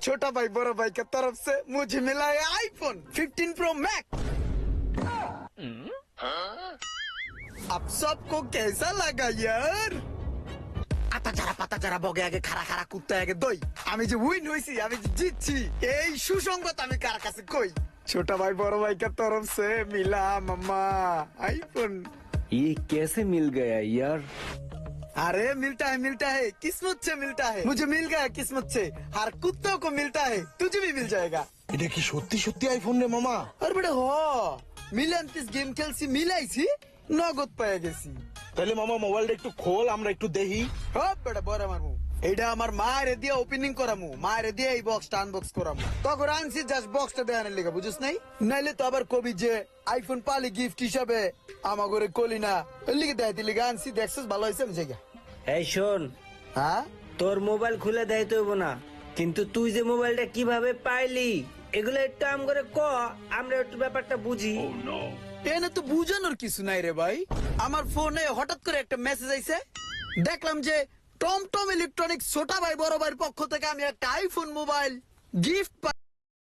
छोटा भाई बड़ा भाई की तरफ से मुझे मिला है आईफोन 15 प्रो मैक्स। अब सबको कैसा लगा यार? পাতা যারা বগে আগে খাড়া খাড়া কুত্তা আগে দই। আমি যে উইন হইছি, আমি যে জিতছি, এই সুসংগত আমি কার কাছে কই? छोटा भाई बड़ा भाई की तरफ से मिला मम्मा आईफोन। ये कैसे मिल गया यार? अरे मिलता है किस्मत से मिलता है। मुझे मिल गया किस्मत से, हर कुत्तों को मिलता है, तुझे भी मिल जाएगा। এটা কি সত্যি সত্যি আইফোন রে মামা? আর বেটা হ মিলান্তিস গেম খেলছি, মিলাইছি, নগদ পেয়ে গেছি। তাহলে মামা মোবাইলটা একটু খোল, আমরা একটু দেখি। হপ বেটা বড় মারমু। এইটা আমার মায়ের দিয়ে ওপেনিং করামু, মায়ের দিয়ে এই বক্সটা আনবক্স করামু। তখন আনছি জাস্ট বক্সটা দেখানোর লেগে, বুঝিস নাই? নাইলে তো আবার কবি যে আইফোন পালি গিফট হিসাবে আমার ঘরে কলি না, এর লিগে দেখাইতে লিগে আনছি। দেখছিস ভালো হয়েছে আমি জায়গা। এই শোন, হ্যাঁ তোর মোবাইল খুলে দেখাইতে হইব না, কিন্তু তুই যে মোবাইলটা কিভাবে পাইলি এগুলো একটু আম করে ক, আমরা একটু ব্যাপারটা বুঝি। এনে তো বুঝানোর কিছু নাই রে ভাই। আমার ফোনে হঠাৎ করে একটা মেসেজ আইছে, দেখলাম যে টমটম ইলেকট্রনিক্স ছোট ভাই বড় ভাইয়ের পক্ষ থেকে আমি একটা আইফোন মোবাইল গিফট